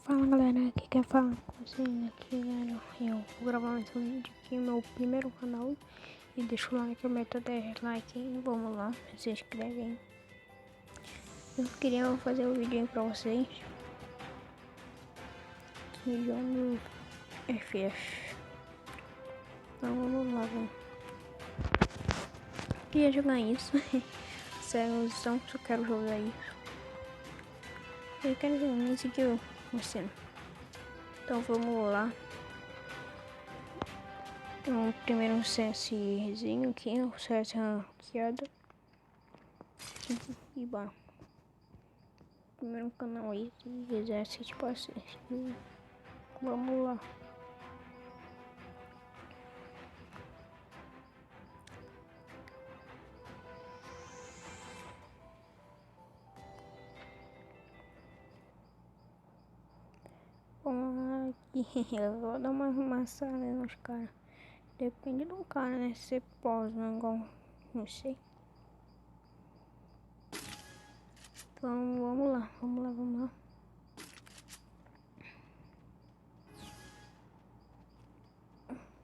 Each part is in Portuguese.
Fala galera, aqui quer falar com vocês aqui, galera. Eu vou gravar mais um vídeo aqui no meu primeiro canal. E deixa o like, a meta 10 likes, hein? Vamos lá, se inscrevem. Eu queria fazer um vídeo aí pra vocês. Que jogo FF. Então vamos lá, vamos. Queria jogar isso. Sério, só quero jogar isso. Eu quero jogar isso que eu mostrando. Então vamos lá. Então, primeiro um CSzinho aqui, o CS ranqueado. E bom. Primeiro canal aí, se quiser assistir, pode assistir. Vamos lá. Vamos aqui. Eu vou dar uma arrumaçada nos caras. Depende do cara, né? Se pós, não sei. Então vamos lá, vamos lá.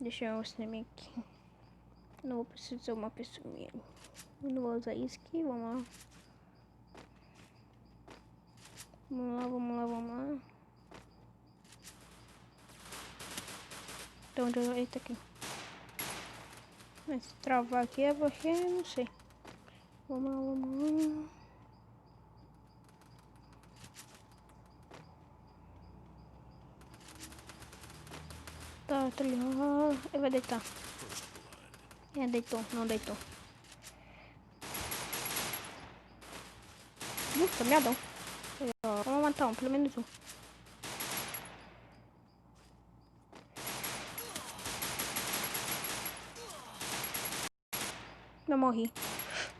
Deixa eu mostrar aqui. Não vou precisar de uma pessoa mesmo. Não vou usar isso aqui, vamos lá. Vamos lá. Então onde eu eita aqui. Mas se travar aqui é porque não sei. Vamos lá. Tá ali, ele vai deitar. Deitou, não deitou. Tá miadão. Vamos matar um, pelo menos um.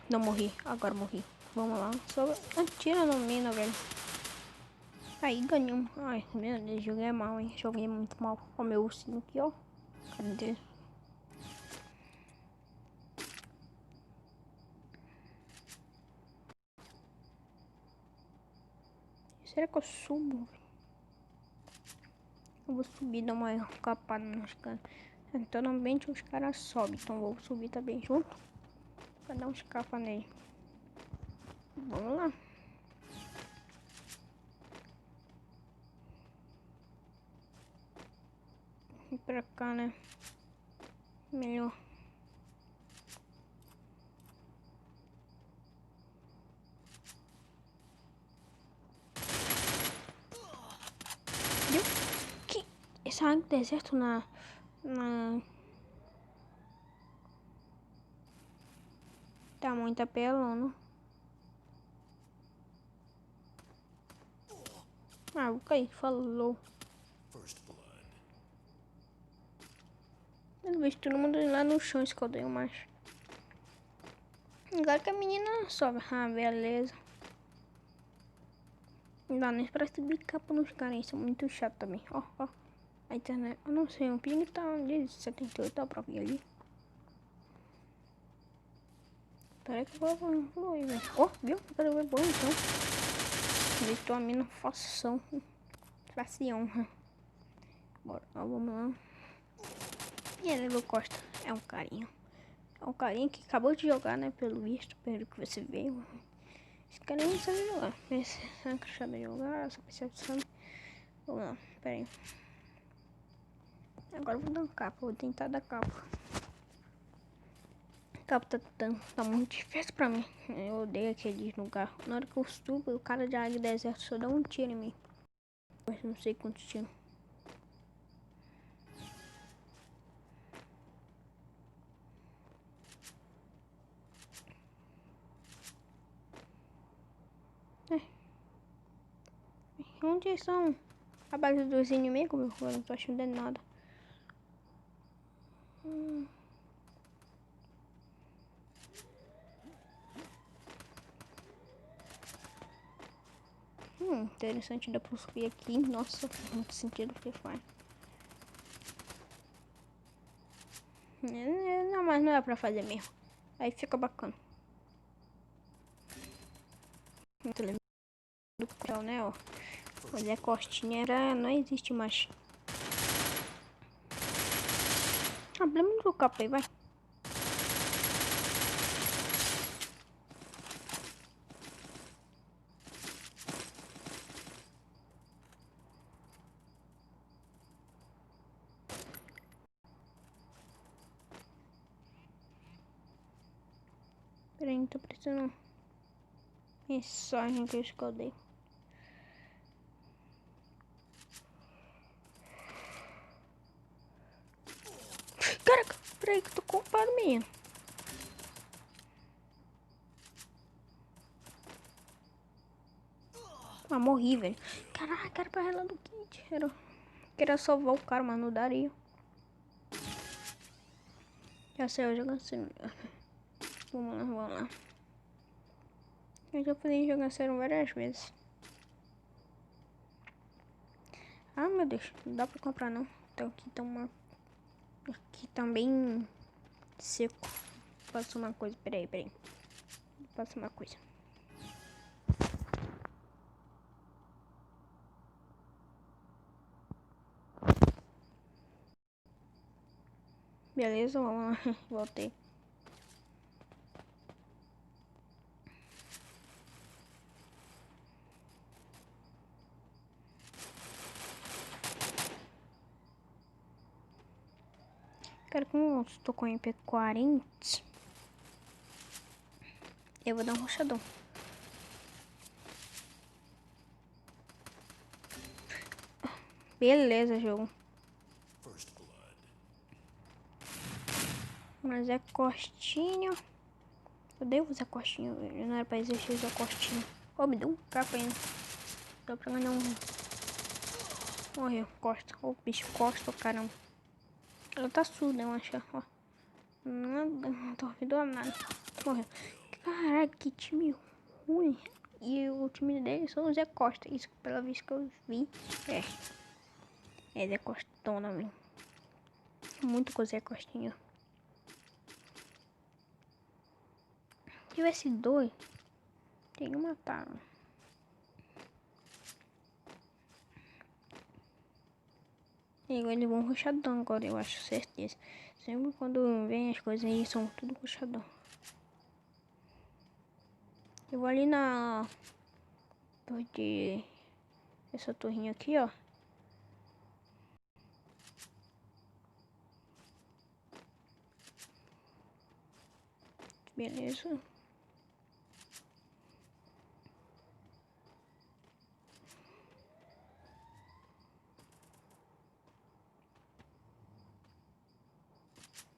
Não morri, agora morri. Vamos lá, só atira no mina, velho. Aí ganhamos. Ai, meu Deus, joguei mal, hein. Joguei muito mal. Ó, meu ursinho aqui, ó. Cadê? Será que eu subo? Eu vou subir, dar uma capada nos caras. Então, normalmente os caras sobem. Então, vou subir também junto. Pra dar uns capas nele. Vamos lá. Ir pra cá, né? Melhor. Viu? Que esse água deserto na... Tá muito apelando. Ah, vou cair. Falou. Eu vejo todo mundo lá no chão escondendo mais. Agora que a menina sobe. Ah, beleza. Não dá nem pra subir capa nos caras. Isso é muito chato também. Ó. A internet. Eu não sei. Um ping tá de 78. Tá pra vir ali. Peraí que eu vou ir, velho. Ó, viu? Cadê o bom então? Deitou a mina fação. Facião. Bora, vamos lá. E ele do Costa. É um carinha. É um carinha que acabou de jogar, né? Pelo visto, pelo que você veio. Esse cara não sabe jogar. Esse não sabe jogar, só precisa saber. Vamos lá, pera aí. Agora eu vou dar um capa, vou tentar dar capa. A capa tá muito difícil pra mim. Eu odeio aquele lugar. Na hora que eu subo, o cara de águia deserto só dá um tiro em mim. Mas não sei quantos tiros. Onde são a base dos inimigos? Eu não tô achando nada. Interessante, dá pra subir aqui. Nossa, muito sentido que faz. Não, mas não é pra fazer mesmo. Aí fica bacana. Muito lindo do céu, né, ó. Mas é Costinha era... não existe mais. Abrimos o capa aí, vai. Peraí, não tô precisando. Mensagem que eu escondei. Caraca, peraí que eu tô ocupado mesmo. Ah, morri, velho. Caraca, era pra ela do kit. Queria salvar o cara, mas não daria. Já sei, eu jogo assim. Vamos lá. Eu já podia jogar sério várias vezes. Ah, meu Deus, não dá pra comprar não. Então aqui também seco. Faço uma coisa, peraí. Faço uma coisa. Beleza, vamos lá. Voltei. Cara, como eu estou com MP40, eu vou dar um rushadão. Beleza, jogo. Mas é costinha. Eu devo usar costinha, velho. Não era pra existir usar costinha. Oh, me deu um capa ainda. Dá pra ganhar um. Morreu, costa. O bicho costa, caramba. Ela tá surda, eu acho. Ó. Não tô ouvindo nada. Morreu. Caraca, que time ruim. E o time dele só o Zé Costa. Isso pela vez que eu vi. É Zé Costona, velho. Muito com o Zé Costinha. Se tivesse dois, tem que matar. E eles vão rushadão agora, eu acho, certeza. Sempre quando vem as coisas aí, são tudo rushadão. Eu vou ali na torre de... essa torrinha aqui, ó. Beleza.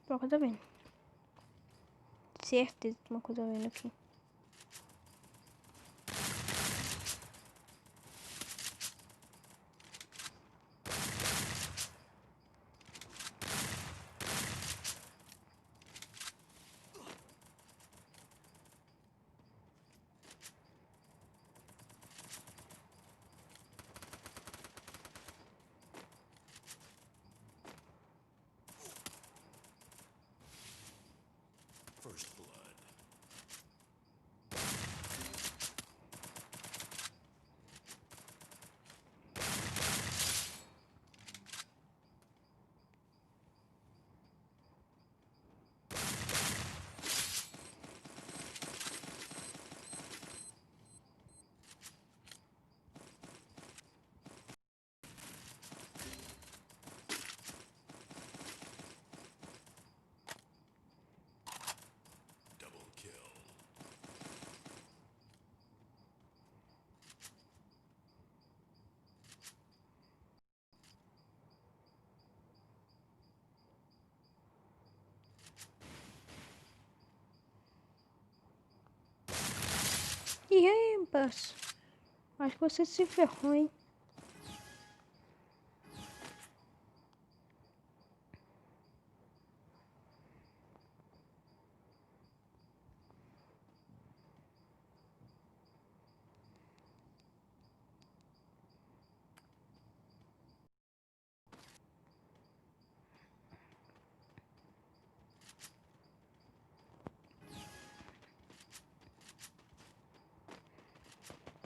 Uma coisa vendo. Certeza que uma coisa vendo aqui. E aí, rapaz? Acho que você se ferrou, hein?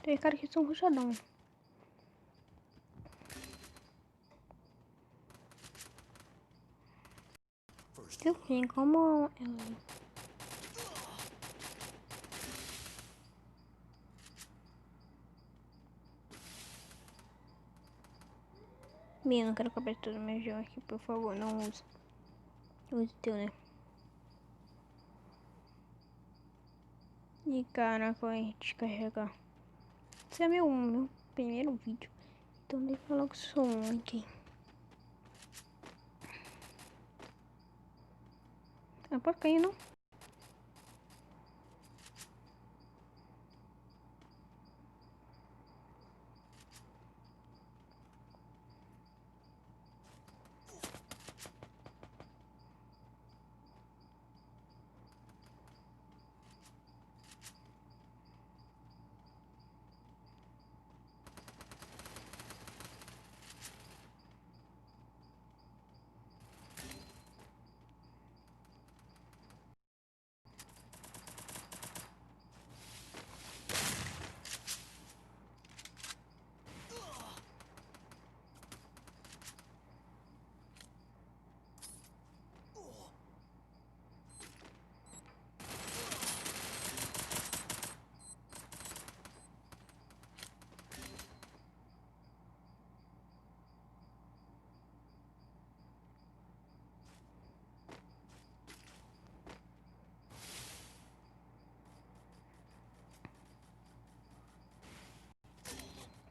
Tem cara que são rushadão. Eu tenho como ela. Bia, não quero comprar todo o meu jogo aqui, por favor, não use. Use o teu, né? E caraca, vai descarregar. Esse é meu primeiro vídeo. Então deixa logo o som aqui. Ah, pode cair não?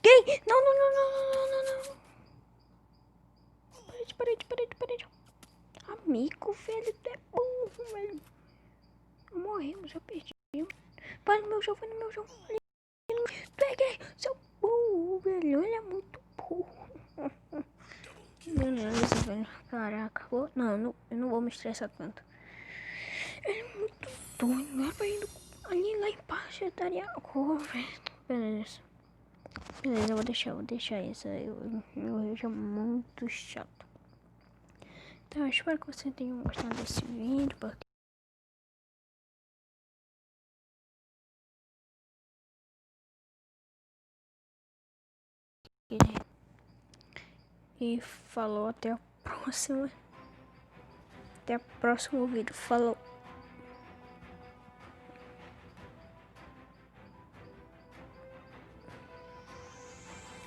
Quem? Não, não, não, não, não, não, não. Parede. Amigo, velho, tu é burro, velho. Morremos, eu perdi. Vai no meu jogo, vai no meu jogo. Tu é gay, seu burro, velho. Ele é muito burro. Beleza, velho. Caraca. Não, eu não vou me estressar tanto. Ele é muito doido. Não é pra ir ali lá embaixo. Eu estaria cor, velho. Beleza. Beleza, eu vou deixar isso. Eu vejo muito chato. Então, eu espero que você tenha gostado desse vídeo. Porque e falou, até a próxima. Até o próximo vídeo. Falou.